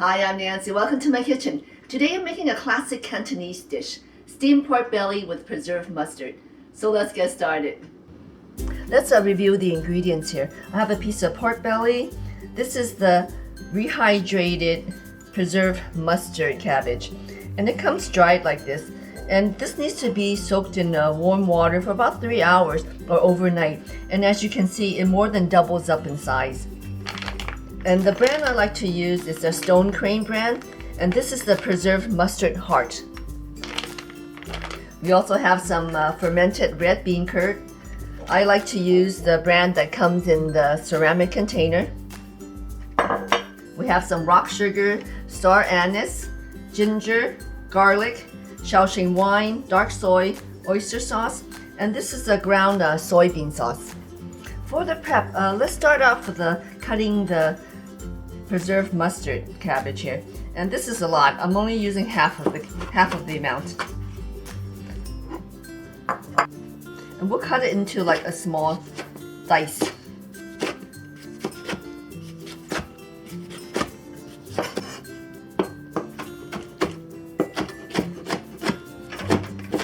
Hi, I'm Nancy. Welcome to my kitchen. Today I'm making a classic Cantonese dish, steamed pork belly with preserved mustard. So let's get started. Let's review the ingredients here. I have a piece of pork belly. This is the rehydrated preserved mustard cabbage. And it comes dried like this. And this needs to be soaked in warm water for about 3 hours or overnight. And as you can see, it more than doubles up in size. And the brand I like to use is the Stone Crane brand, and this is the preserved mustard heart. We also have some fermented red bean curd. I like to use the brand that comes in the ceramic container. We have some rock sugar, star anise, ginger, garlic, Shaoxing wine, dark soy, oyster sauce, and this is a ground soybean sauce. For the prep, let's start off with cutting the preserved mustard cabbage here, and this is a lot. I'm only using half of the amount, and we'll cut it into like a small dice.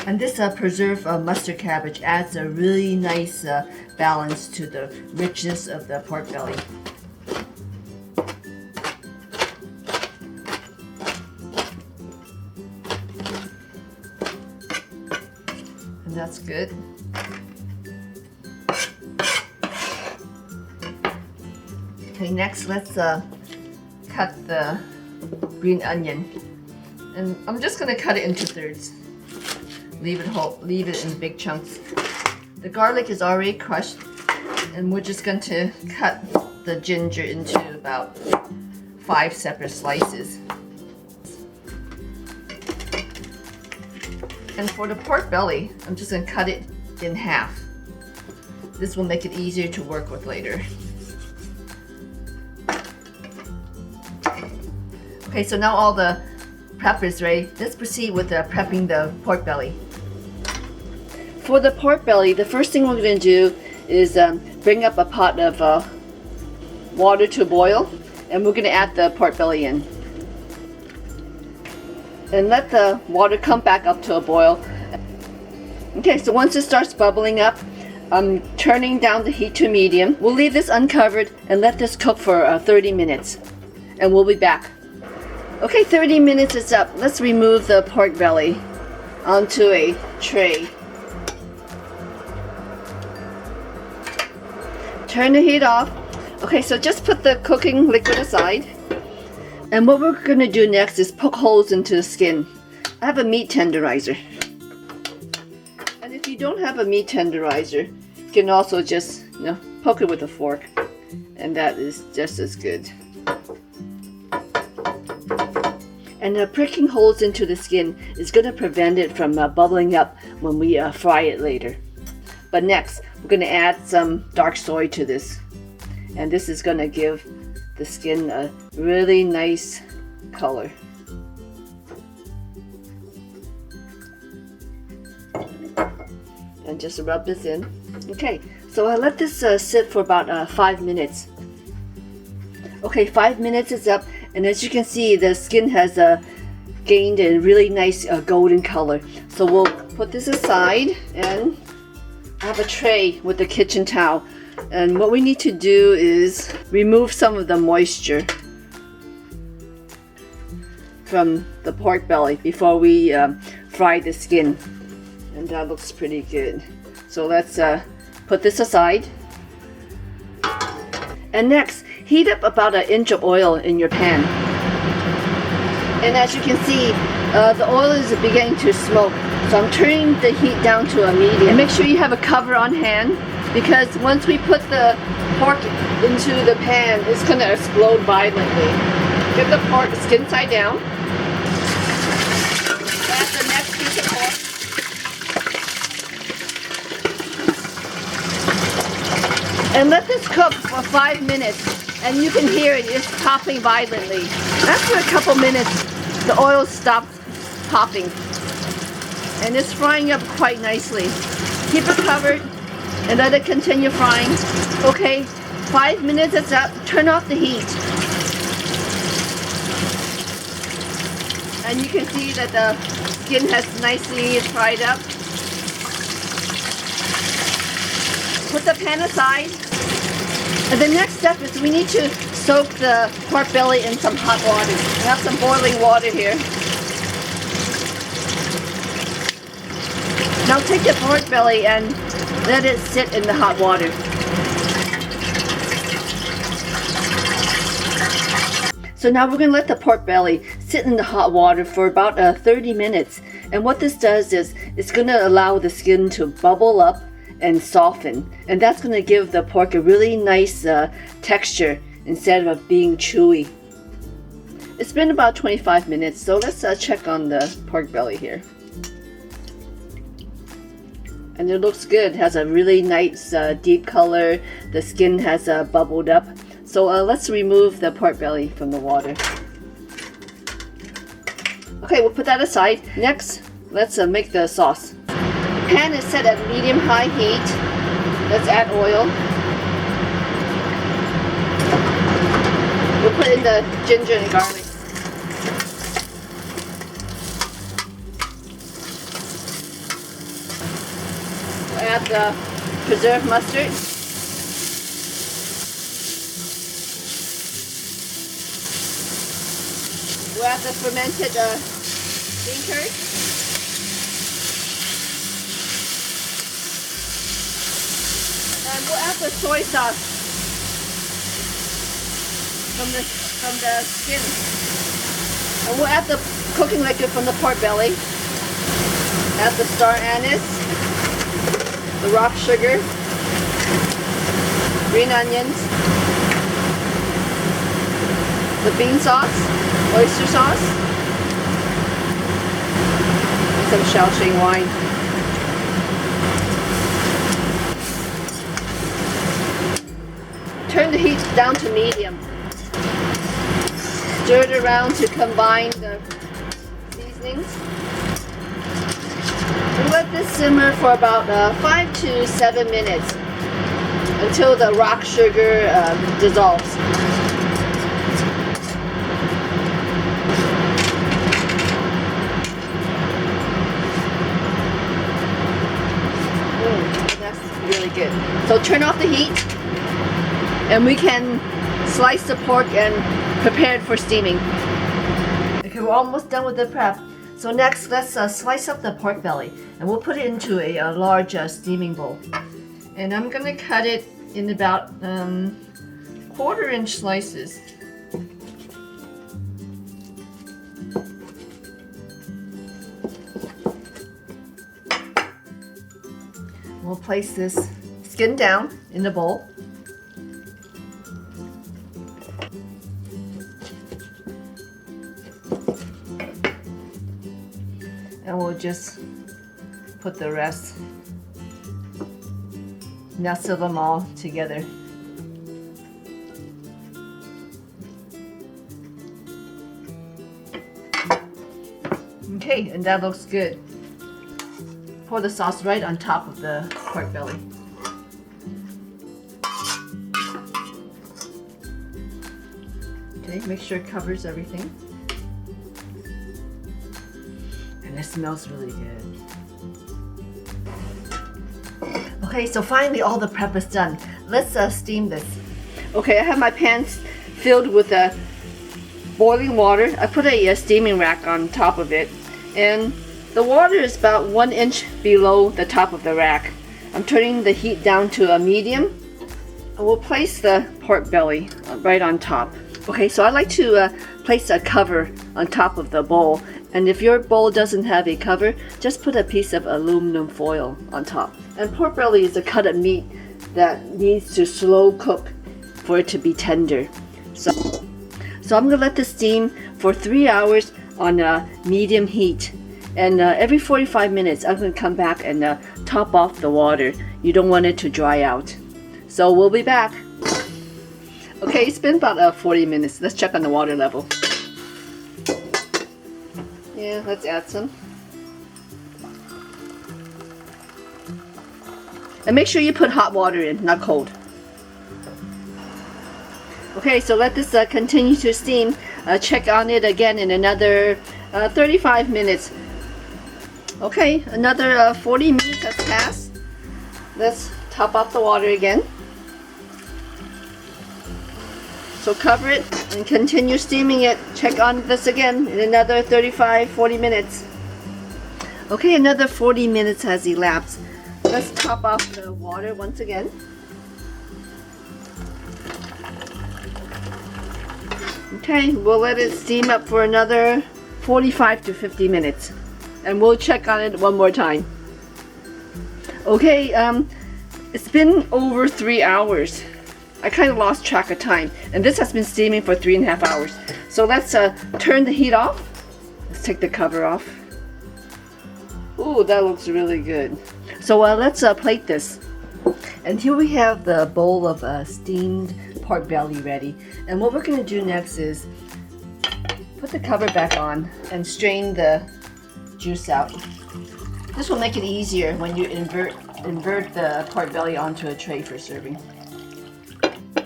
And this preserved mustard cabbage adds a really nice balance to the richness of the pork belly. And that's good. Okay, next let's cut the green onion. And I'm just going to cut it into thirds. Leave it whole, leave it in big chunks. The garlic is already crushed, and we're just going to cut the ginger into about 5 separate slices. And for the pork belly, I'm just going to cut it in half. This will make it easier to work with later. Okay, so now all the prep is ready. Let's proceed with prepping the pork belly. For the pork belly, the first thing we're going to do is bring up a pot of water to boil, and we're going to add the pork belly in. And let the water come back up to a boil. Okay, so once it starts bubbling up, I'm turning down the heat to medium. We'll leave this uncovered and let this cook for 30 minutes. And we'll be back. Okay, 30 minutes is up. Let's remove the pork belly onto a tray. Turn the heat off. Okay, so just put the cooking liquid aside. And what we're going to do next is poke holes into the skin. I have a meat tenderizer. And if you don't have a meat tenderizer, you can also just, poke it with a fork. And that is just as good. And pricking holes into the skin is going to prevent it from bubbling up when we fry it later. But next, we're going to add some dark soy to this. And this is going to give the skin a really nice color. And just rub this in. Okay, so I let this sit for about 5 minutes. Okay, 5 minutes is up, and as you can see, the skin has gained a really nice golden color. So we'll put this aside, and I have a tray with a kitchen towel. And what we need to do is remove some of the moisture from the pork belly before we fry the skin. And that looks pretty good. So let's put this aside. And next, heat up about 1 inch of oil in your pan. And as you can see, the oil is beginning to smoke. So I'm turning the heat down to a medium. And make sure you have a cover on hand, because once we put the pork into the pan, it's going to explode violently. Get the pork skin side down. Add the next piece of pork. And let this cook for 5 minutes. And you can hear it's popping violently. After a couple minutes, the oil stops popping. And it's frying up quite nicely. Keep it covered and let it continue frying. Okay, 5 minutes is up. Turn off the heat. And you can see that the skin has nicely fried up. Put the pan aside. And the next step is we need to soak the pork belly in some hot water. I have some boiling water here. Now take the pork belly and let it sit in the hot water. So now we're going to let the pork belly sit in the hot water for about 30 minutes. And what this does is it's going to allow the skin to bubble up and soften. And that's going to give the pork a really nice texture instead of being chewy. It's been about 25 minutes, so let's check on the pork belly here. And it looks good. It has a really nice deep color. The skin has bubbled up. So let's remove the pork belly from the water. Okay, we'll put that aside. Next, let's make the sauce. The pan is set at medium-high heat. Let's add oil. We'll put in the ginger and garlic. We'll add the preserved mustard. We'll add the fermented bean curd. And we'll add the soy sauce from the skin. And we'll add the cooking liquid from the pork belly. Add the star anise, the rock sugar, green onions, the bean sauce, oyster sauce, and some Shaoxing wine. Turn the heat down to medium. Stir it around to combine the seasonings. And let this simmer for about 5 to 7 minutes until the rock sugar dissolves. Really good. So turn off the heat and we can slice the pork and prepare it for steaming. Okay, we're almost done with the prep. So next, let's slice up the pork belly and we'll put it into a large steaming bowl. And I'm going to cut it in about 1/4-inch slices. We'll place this skin down in the bowl. And we'll just put the rest, nestle them all together. Okay, and that looks good. Pour the sauce right on top of the pork belly. Okay, make sure it covers everything. And it smells really good. Okay, so finally all the prep is done. Let's steam this. Okay, I have my pan filled with boiling water. I put a steaming rack on top of it, and the water is about 1 inch below the top of the rack. I'm turning the heat down to a medium. And we'll place the pork belly right on top. Okay, so I like to place a cover on top of the bowl. And if your bowl doesn't have a cover, just put a piece of aluminum foil on top. And pork belly is a cut of meat that needs to slow cook for it to be tender. So I'm going to let this steam for 3 hours on medium heat. And every 45 minutes, I'm going to come back and top off the water. You don't want it to dry out. So we'll be back. Okay, it's been about 40 minutes. Let's check on the water level. Yeah, let's add some. And make sure you put hot water in, not cold. Okay, so let this continue to steam. Check on it again in another 35 minutes. Okay, another 40 minutes has passed. Let's top off the water again. So cover it and continue steaming it. Check on this again in another 35-40 minutes. Okay, another 40 minutes has elapsed. Let's top off the water once again. Okay, we'll let it steam up for another 45 to 50 minutes. And we'll check on it one more time. Okay, it's been over 3 hours. I kind of lost track of time, and this has been steaming for 3.5 hours. So let's turn the heat off. Let's take the cover off. Ooh, that looks really good. So let's plate this. And here we have the bowl of steamed pork belly ready. And what we're going to do next is put the cover back on and strain the juice out. This will make it easier when you invert the pork belly onto a tray for serving.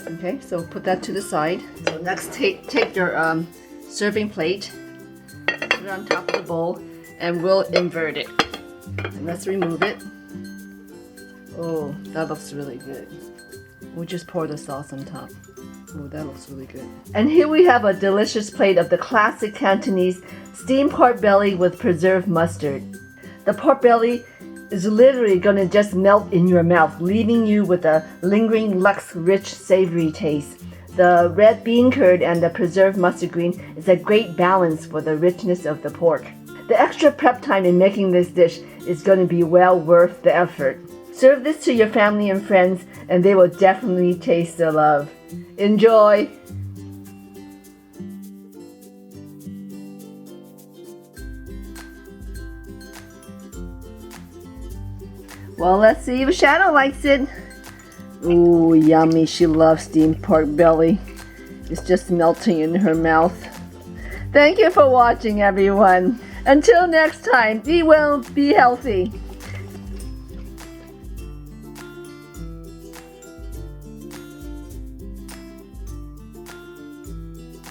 Okay, so put that to the side. So next, take your serving plate, put it on top of the bowl, and we'll invert it. And let's remove it. Oh, that looks really good. We'll just pour the sauce on top. Oh, that looks really good. And here we have a delicious plate of the classic Cantonese steamed pork belly with preserved mustard. The pork belly is literally going to just melt in your mouth, leaving you with a lingering, luxe, rich, savory taste. The red bean curd and the preserved mustard green is a great balance for the richness of the pork. The extra prep time in making this dish is going to be well worth the effort. Serve this to your family and friends, and they will definitely taste the love. Enjoy! Well, let's see if Shadow likes it. Ooh, yummy. She loves steamed pork belly. It's just melting in her mouth. Thank you for watching, everyone. Until next time, be well, be healthy.